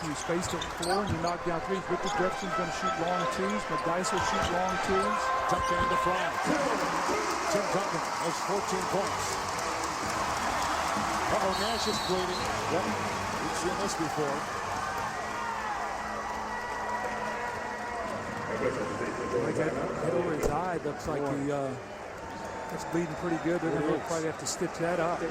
You spaced it 4 and you knocked down 3s. Victor Jefferson's going to shoot long 2s. McDyess will shoot long 2s. Duncan into fly. Tim Duncan has 14 points. Nash is bleeding. Yep, we've seen this before. Like that hit over his eye. Looks like it's bleeding pretty good. They're going to probably have to stitch that up.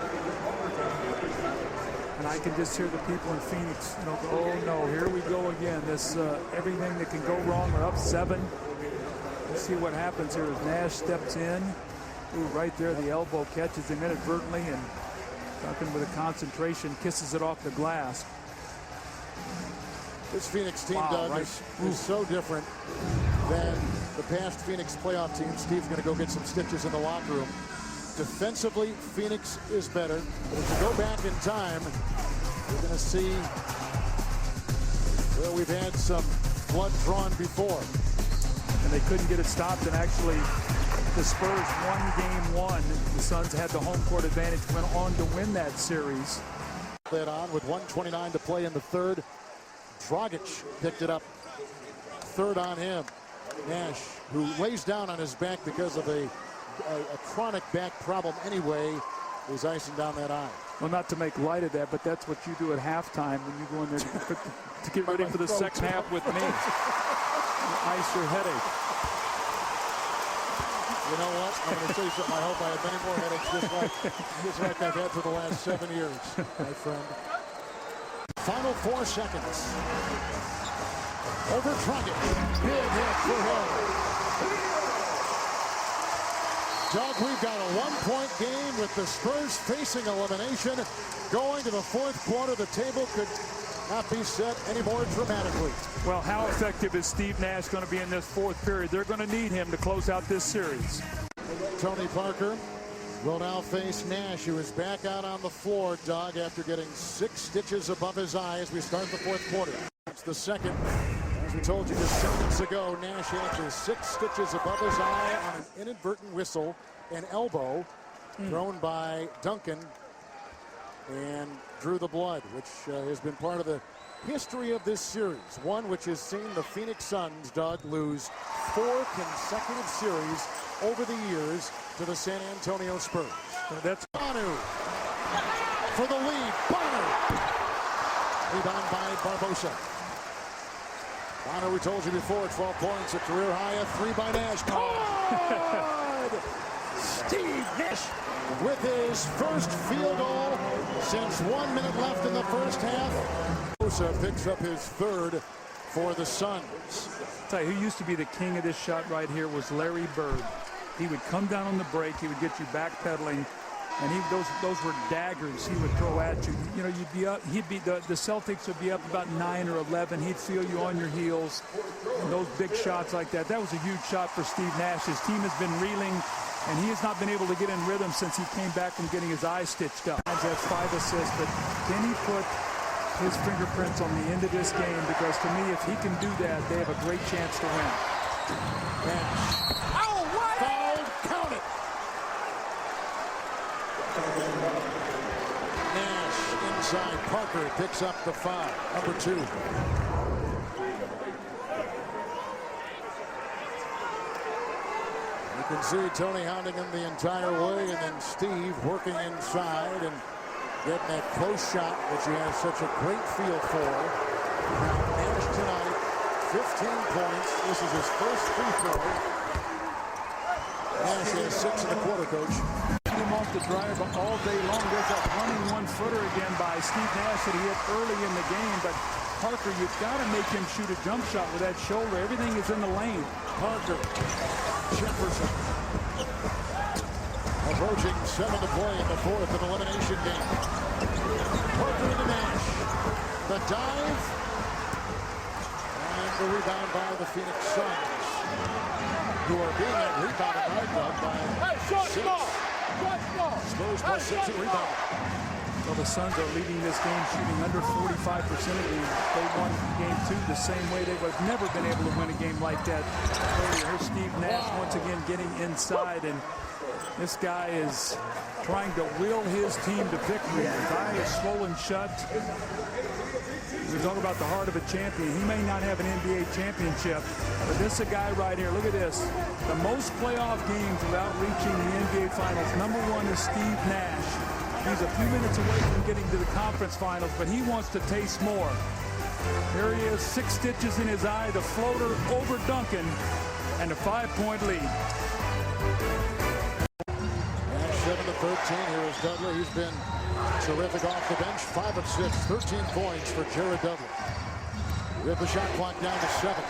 And I can just hear the people in Phoenix, go, oh no, here we go again. This everything that can go wrong. We're up 7. Let's see what happens here as Nash steps in. Ooh, right there, the elbow catches him inadvertently, and Duncan with a concentration kisses it off the glass. This Phoenix team, Doug, is so different than the past Phoenix playoff team. Steve's going to go get some stitches in the locker room. Defensively, Phoenix is better. But if you go back in time, you're going to see where we've had some blood drawn before. And they couldn't get it stopped, and actually the Spurs won game 1. The Suns had the home court advantage, went on to win that series. Led on with 1:29 to play in the third. Dragic picked it up. Third on him. Nash, who lays down on his back because of a chronic back problem anyway, is icing down that eye. Well, not to make light of that, but that's what you do at halftime when you go in there to get ready for the second half with me. Ice your headache. You know what? I'm going to tell you something. I hope I have many more headaches just like I've had for the last 7 years, my friend. Final 4 seconds. Over Dragic. Big hit for him. Doug, we've got a 1-point game with the Spurs facing elimination. Going to the fourth quarter, the table could not be set any more dramatically. Well, how effective is Steve Nash going to be in this fourth period? They're going to need him to close out this series. Tony Parker will now face Nash, who is back out on the floor, Doug, after getting 6 stitches above his eye as we start the fourth quarter. It's the second. As we told you just seconds ago, Nash had 6 stitches above his eye on an inadvertent whistle, an elbow thrown by Duncan, and drew the blood, which has been part of the history of this series. One which has seen the Phoenix Suns, Doug, lose 4 consecutive series over the years to the San Antonio Spurs. That's Banu for the lead. Banu. Rebound by Barbosa. Banu, we told you before, 12 points, a career high, a 3 by Nash. Good! Steve Nash with his first field goal since 1 minute left in the first half. Barbosa picks up his third for the Suns. I'll tell you, who used to be the king of this shot right here was Larry Bird. He would come down on the break, he would get you backpedaling, and those were daggers he would throw at you. You know, you'd be up, the Celtics would be up about 9 or 11. He'd feel you on your heels. And those big shots like that, that was a huge shot for Steve Nash. His team has been reeling, and he has not been able to get in rhythm since he came back from getting his eye stitched up. That's 5 assists, but can he put his fingerprints on the end of this game? Because to me, if he can do that, they have a great chance to win. Nash. Fouled, count it. Nash inside. Parker picks up the foul. Number 2. You can see Tony hounding him the entire way, and then Steve working inside and getting that close shot, which he has such a great feel for. Now Nash tonight, 15 points. This is his first free throw. Nash has 6 in the quarter, Coach. Him off the drive all day long. There's that running 1-footer again by Steve Nash that he hit early in the game. But Parker, you've got to make him shoot a jump shot with that shoulder. Everything is in the lane. Parker, Jefferson. Approaching 7 to play in the fourth of elimination game. Parker into Nash. The dive. And the rebound by the Phoenix Suns, who are being rebounded by 6. Spurs plus 6 in rebound. Well, the Suns are leading this game shooting under 45% of these. They won game 2 the same way. They would have never been able to win a game like that earlier. Here's Steve Nash once again getting inside, and this guy is trying to will his team to victory. His eye is swollen shut. We talk about the heart of a champion. He may not have an NBA championship, but this is a guy right here. Look at this. The most playoff games without reaching the NBA Finals. Number one is Steve Nash. He's a few minutes away from getting to the conference finals, but he wants to taste more. Here he is, 6 stitches in his eye, the floater over Duncan, and a 5-point lead. Nash 7-13. Here is Dudley. He's been terrific off the bench. 5 of 6, 13 points for Jared Dudley. With the shot clock down to 7.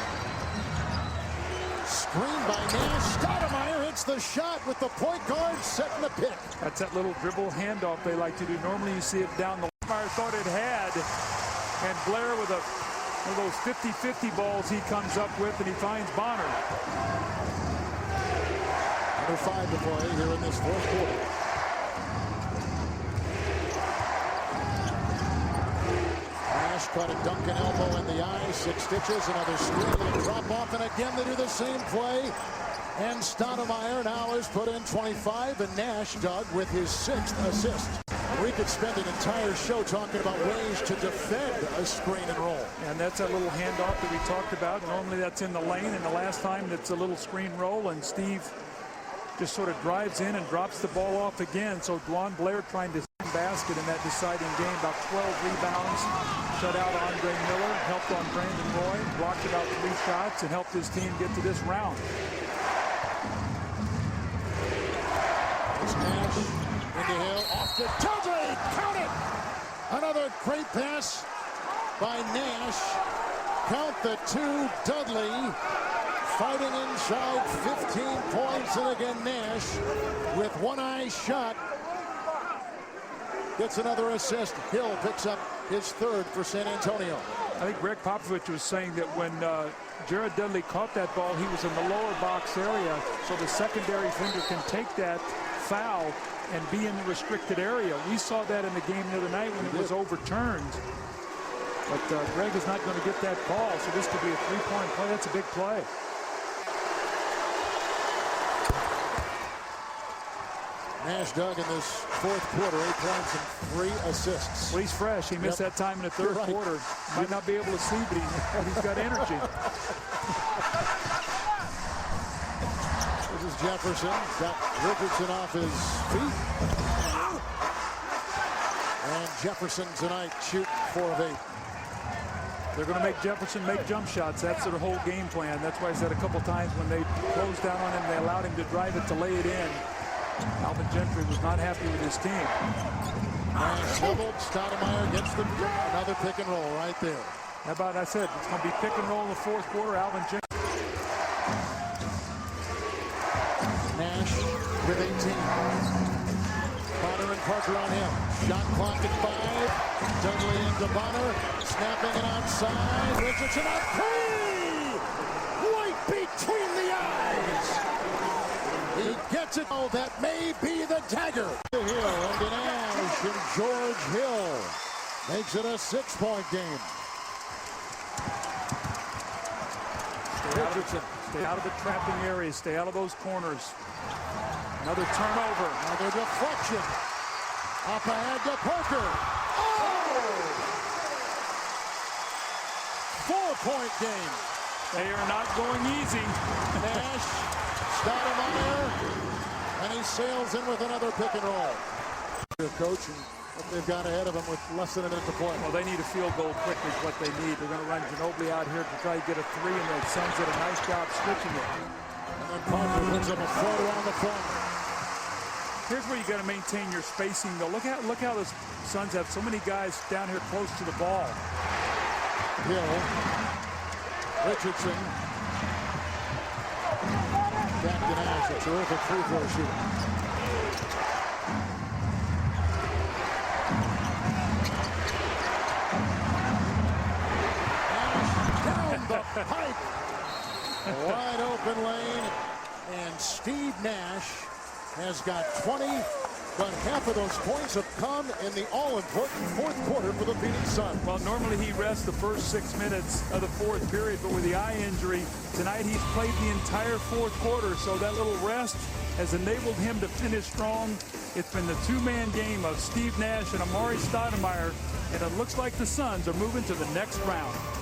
Screen by Nash. Stoudemire hits the shot with the point guard setting the pick. That's that little dribble handoff they like to do. Normally you see it down the line. Thought it had. And Blair with one of those 50-50 balls he comes up with, and he finds Bonner. Under 5 to play here in this fourth quarter. Nash caught a Duncan elbow in the eye, 6 stitches, another screen, and a drop off, and again they do the same play. And Stoudemire now has put in 25, and Nash, Doug, with his 6th assist. We could spend an entire show talking about ways to defend a screen and roll. And that's that little handoff that we talked about. Normally that's in the lane, and the last time it's a little screen roll, and Steve just sort of drives in and drops the ball off again. So Dwan Blair trying to basket in that deciding game. About 12 rebounds, shut out Andre Miller, helped on Brandon Roy, blocked about 3 shots, and helped his team get to this round. It's Nash into Hill, off to Dudley, count it! Another great pass by Nash. Count the 2, Dudley. Fighting inside, 15 points, and again Nash with one-eye shot gets another assist. Hill picks up his 3rd for San Antonio. I think Greg Popovich was saying that when Jared Dudley caught that ball, he was in the lower box area, so the secondary defender can take that foul and be in the restricted area. We saw that in the game the other night when it was overturned. But Greg is not going to get that call, so this could be a 3-point play. That's a big play. Nash, Doug, in this fourth quarter, 8 points and 3 assists. Well, he's fresh. He missed that time in the third quarter. Might not be able to see, but he's got energy. This is Jefferson. Got Richardson off his feet. And Jefferson tonight shooting 4 of 8. They're going to make Jefferson make jump shots. That's their whole game plan. That's why I said a couple times when they closed down on him, they allowed him to drive it to lay it in. Alvin Gentry was not happy with his team. Nash doubled. Stoudemire gets another pick and roll right there. How about I said it's going to be pick and roll in the fourth quarter. Alvin Gentry. Nash with 18. Bonner and Parker on him. Shot clock at 5. Dudley into Bonner. Snapping it outside. Richardson up 3. Right between the eyes. He gets it. Oh, that may be the dagger. Hill and Nash and George Hill makes it a 6-point game. Stay out of the trapping areas. Stay out of those corners. Another turnover. Another deflection. Up ahead to Parker. Oh! 4-point game. They are not going easy. Nash, Stoudemire, and he sails in with another pick and roll. Coach, and what they've got ahead of him with less than a minute to play. Well, they need a field goal quickly is what they need. They're going to run Ginobili out here to try to get a 3, and the Suns did a nice job switching it. And then Parker puts up a floater on the front. Here's where you got to maintain your spacing, though. Look how the Suns have so many guys down here close to the ball. Hill, Richardson, back to Nash, a terrific free throw shooter. Nash down the pipe, wide open lane, and Steve Nash has got 20, but half of those points have come in the all-important fourth quarter for the Phoenix Suns. Well, normally he rests the first 6 minutes of the fourth period, but with the eye injury, tonight he's played the entire fourth quarter, so that little rest has enabled him to finish strong It's been the two-man game of Steve Nash and Amari Stoudemire, and it looks like the Suns are moving to the next round.